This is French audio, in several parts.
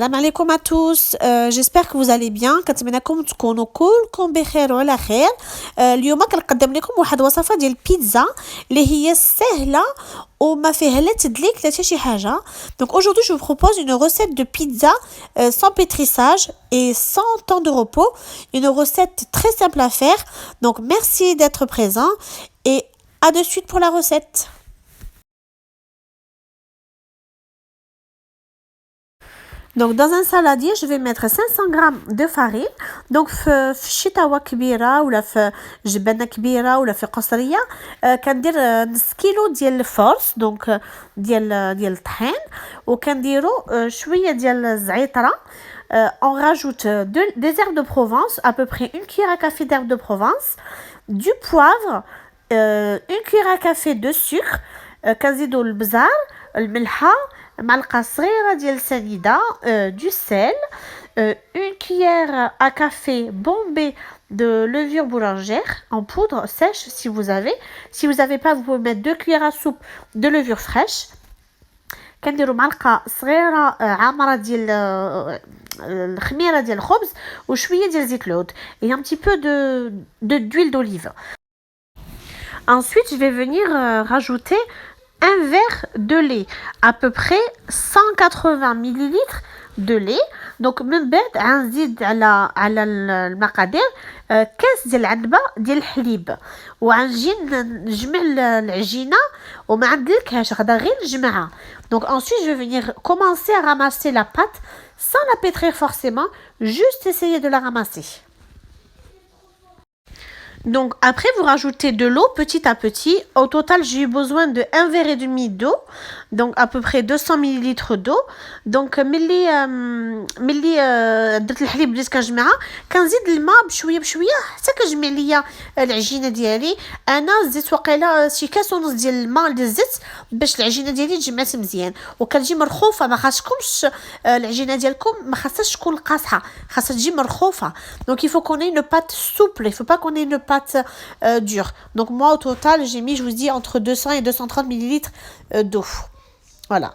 السلام عليكم à tous. j'espère que vous allez bien. كنتمنىكم تكونوا كلكم بخير وعلى خير. اليوم كنقدم لكم واحد وصفه ديال البيتزا اللي هي سهله وما فيها لا تدليك لا حتى شي حاجه. Donc aujourd'hui je vous propose une recette de pizza sans pétrissage et sans temps de repos, une recette très simple à faire. Donc merci d'être présent et à de suite pour la recette. Donc dans un saladier je vais mettre 500 grammes de farine. Donc في شي طاوه كبيره ولا في جبنه كبيره ولا في قصريه كندير نص كيلو ديال الفورس دونك ديال الطحين وكنديروا شويه ديال الزعتره. On rajoute des herbes de Provence, à peu près une cuillère à café d'herbes de Provence, du poivre, une cuillère à café de sucre, كنزيدوا البزار الملحه معلقه صغيره ديال السنيده, du sel, une cuillère à café bombée de levure boulangère en poudre sèche si vous avez pas vous pouvez mettre 2 cuillères à soupe de levure fraîche. كنديروا معلقه صغيره عامره ديال الخميره ديال الخبز وشويه ديال زيت العود et un petit peu d'huile d'olive. Ensuite je vais venir rajouter un verre de lait, à peu près 180 ml de lait. Donc من بعد غنزيد على المقادير كاس ديال العنبه ديال الحليب وغنجي نجمع العجينه وما عندلكهاش غدا غير نجمعها. Donc ensuite je vais venir commencer à ramasser la pâte sans la pétrir forcément, juste essayer de la ramasser. Donc après vous rajoutez de l'eau petit à petit. Au total j'ai eu besoin de 1 verre et demi d'eau, donc à peu près 200 ml d'eau. Donc ملي درت الحليب بديت كنجمعها كنزيد الماء بشويه بشويه حتى كنجمع ليا العجينه ديالي. انا زدت وقيله شي كاس ونص ديال الماء اللي زدت باش العجينه ديالي تجمعت مزيان وكتجي مرخوفه. ما خاصكمش العجينه ديالكم ما خاصهاش تكون قاصحه, خاصها تجي مرخوفه. Donc il faut qu'on ait une pâte souple, il faut pas qu'on ait une pâte dure. Donc moi au total j'ai mis, je vous dis, entre 200 et 230 ml d'eau. Voilà.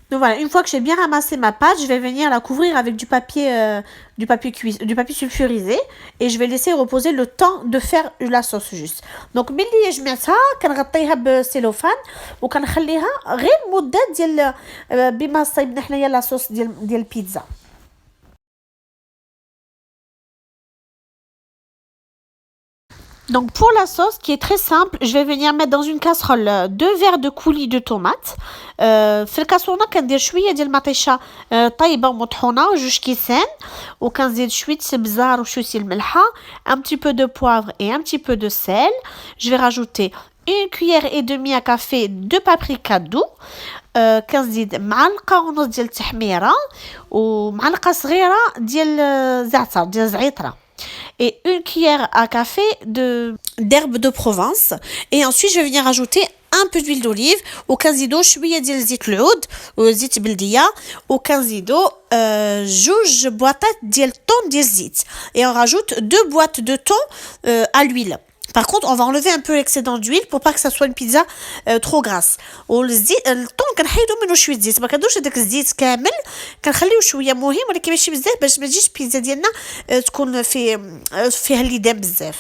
Donc voilà, une fois que j'ai bien ramassé ma pâte, je vais venir la couvrir avec du papier sulfurisé et je vais laisser reposer le temps de faire la sauce juste. Donc ملي جمعتها كنغطيها بسيلوفان وكنخليها غير مده ديال بما صايبنا حنايا لا صوص ديال البيتزا. Donc pour la sauce qui est très simple, je vais venir mettre dans une casserole 2 verres de coulis de tomates. في الكاسرونه كندير شويه ديال المطيشه طايبه ومطحونه وجوج كيسان وكنزيد شويه بزار وشويه الملحه, un petit peu de poivre et un petit peu de sel. Je vais rajouter une cuillère et demie à café de paprika doux, كنزيد معلقه ونص ديال التحميره ومعلقه صغيره ديال زعتر ديال زعيطره et une cuillère à café d'herbes de Provence. Et ensuite je vais venir ajouter un peu d'huile d'olive وكنزيدو شويه ديال زيت العود وزيت بلديه وكنزيدو جوج بواطات ديال الطون ديال الزيت et on rajoute 2 boîtes de thon à l'huile. Par contre, on va enlever un peu l'excédent d'huile pour pas que ça soit une pizza trop grasse. والزيت الطون كنحيدو منه شويه زيت, ما كندوش هذاك الزيت كامل, كنخليو شويه مهم ولكن ماشي بزاف باش ما تجيش البيتزا ديالنا تكون فيها الليدان بزاف.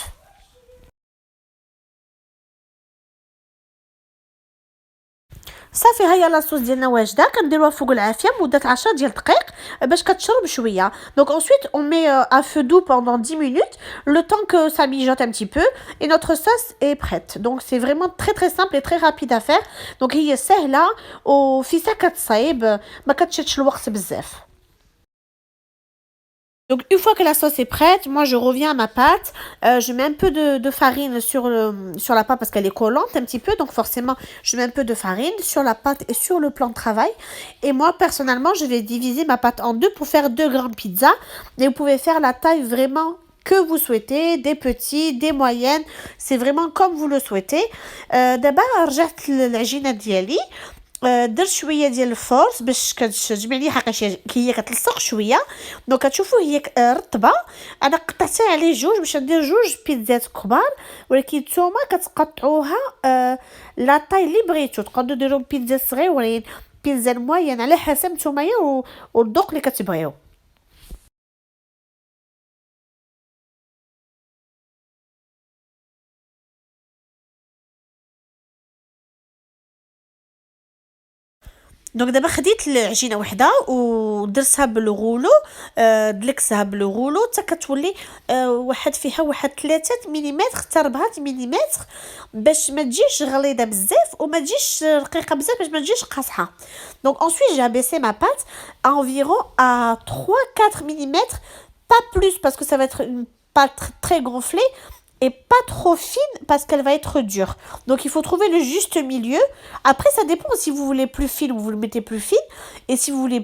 صافي هيا لاصوص ديالنا واجده, كنديروها فوق العافيه مده 10 ديال الدقائق باش كتشرب شويه. Donc ensuite on met à feu doux pendant 10 minutes le temps que ça mijote un petit peu et notre sauce est prête. Donc c'est vraiment très très simple et très rapide à faire. Donc هي سهله وفي ساعه كتصايب ما كتشدش الوقت بزاف. Donc une fois que la sauce est prête, moi je reviens à ma pâte, je mets un peu de farine sur la pâte parce qu'elle est collante un petit peu, donc forcément je mets un peu de farine sur la pâte et sur le plan de travail. Et moi personnellement je vais diviser ma pâte en deux pour faire deux grandes pizzas. Et vous pouvez faire la taille vraiment que vous souhaitez, des petits, des moyennes, c'est vraiment comme vous le souhaitez. دابا رجعت للعجينة ديالي. درت شويه ديال الفورس باش كتجمع لي حقاش هي كتلصق شويه. دونك كتشوفوا هي رطبه. انا قطعتها عليه جوج باش ندير جوج بيتزات كبار، ولكن نتوما كتقطعوها لا طاي اللي بغيتو، تقدروا ديروا بيتزا صغيورين، بيتزا موين، على حسب نتوما والذوق اللي كتبغيو. دونك دابا خديت العجينه وحده ودرتها بالغولو، دلكتها بالغولو حتى كتولي واحد فيها واحد 3 مليمتر حتى 4 مليمتر، باش ما تجيش غليظه بزاف وما تجيش رقيقه بزاف باش ما تجيش قاصحه. دونك ensuite j'ai abaissé ma pâte à environ à 3-4 millimètres, pas plus parce que ça va être une pâte très gonflée et pas trop fine parce qu'elle va être dure. Donc il faut trouver le juste milieu. Après ça dépend, si vous voulez plus fine, vous le mettez plus fine, et si vous voulez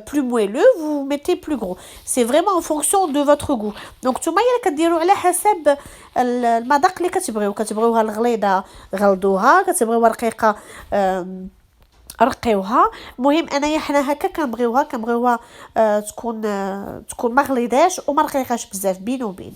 plus moelleux, vous mettez plus gros. C'est vraiment en fonction de votre goût. Donc نتوما يلا كديروا على حسب المذاق اللي كتبغيوها الغليظه غلظوها، كتبغيوها رقيقه رقيوها. المهم انايا حنا هكا كنبغيوها تكون ما غليظاش وما رقيقاش بزاف، بين وبين.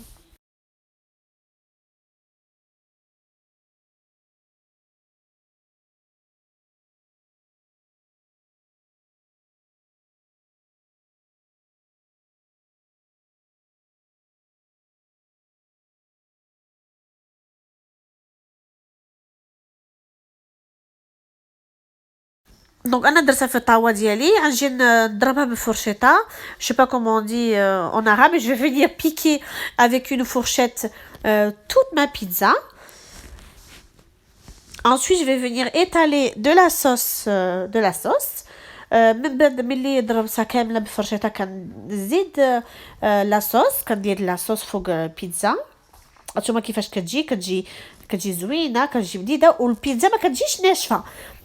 Donc انا درتها في الطاوه ديالي، غنجي نضربها بالفرشيطه. Je sais pas comment on dit en arabe, et je vais venir piquer avec une fourchette toute ma pizza. Ensuite je vais venir étaler de la sauce. من بعد ملي ضربتها كامله بالفرشيطه كنزيد لا صوص، كندير لا صوص فوق البيتزا. هانتوما كيفاش كتجي زوينه، كتجي بنينه، والبيتزا ما كتجيش ناشفه،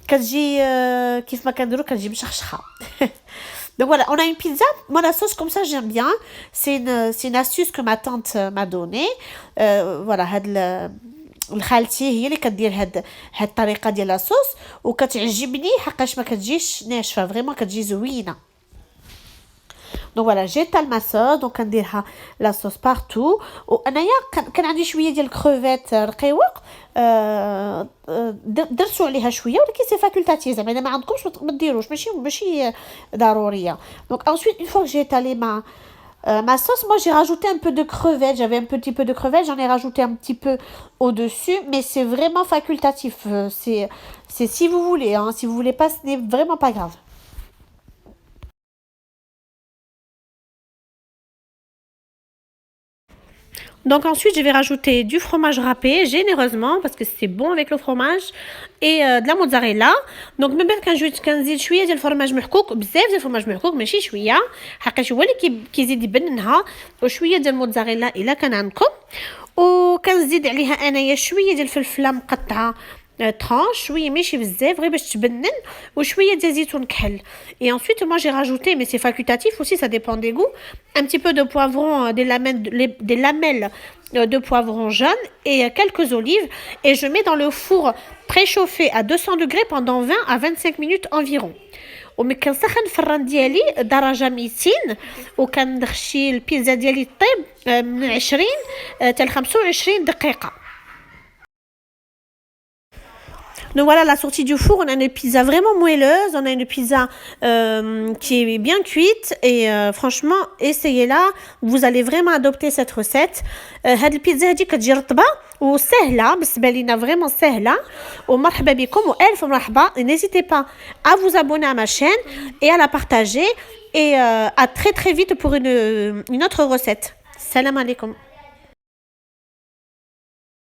كتجي كيف ما كنديروا كتجي مشخشخه. Donc voilà, on a une pizza. Moi, la sauce comme ça, j'aime bien. C'est une astuce que ma tante m'a donnée. Voilà, خالتي هي اللي كدير هاد الطريقه ديال لاصوص، وكتعجبني حقاش ما كتجيش ناشفه، فريمون كتجي زوينه. دونك فوالا جيتال ما صوص، دونك كنديرها لا صوص بارتو. وانايا كان عندي شويه ديال الكروفيت رقيوق، درتو عليها شويه، ولكن سي فاكولتاتيف، زعما اذا ما عندكمش ما ديروش، ماشي ضروريه. دونك ensuite une fois que j'ai étalé ma sauce, moi j'ai rajouté un peu de crevettes, j'avais un petit peu de crevettes, j'en ai rajouté un petit peu au-dessus, mais c'est vraiment facultatif, c'est si vous voulez, hein, si vous voulez pas, ce n'est vraiment pas grave. Donc ensuite, je vais rajouter du fromage râpé généreusement parce que c'est bon avec le fromage et de la mozzarella. Donc من بعد كنزيد شويه ديال الفرماج محكوك، بزاف ديال الفرماج محكوك ماشي شويه، حقاش هو اللي كيزيد يبننها، وشويه ديال الموتزاريلا الا كان عندكم. وكنزيد عليها انايا شويه ديال الفلفله مقطعه tranche, شويه ماشي بزاف غير باش تبنن، وشويه ديال زيتون كحل. Et ensuite moi j'ai rajouté, mais c'est facultatif aussi, ça dépend des goûts, un petit peu de poivron, des lamelles de poivron jaune et quelques olives, et je mets dans le four préchauffé à 200 degrés pendant 20 à 25 minutes environ. وكنسخن الفران ديالي درجه 200، وكنخشي البيتزا ديالي طيب من 20 حتى ل 25 دقيقه. Donc voilà, la sortie du four, on a une pizza vraiment moelleuse, on a une pizza qui est bien cuite, et franchement, essayez-la, vous allez vraiment adopter cette recette. هاد البيتزا هادي كتجي رطبه وسهله، بالنسبه لينا فريمون سهله، ومرحبا بكم والف مرحبا. N'hésitez pas à vous abonner à ma chaîne et à la partager, et à très très vite pour une autre recette. Salam alaikum.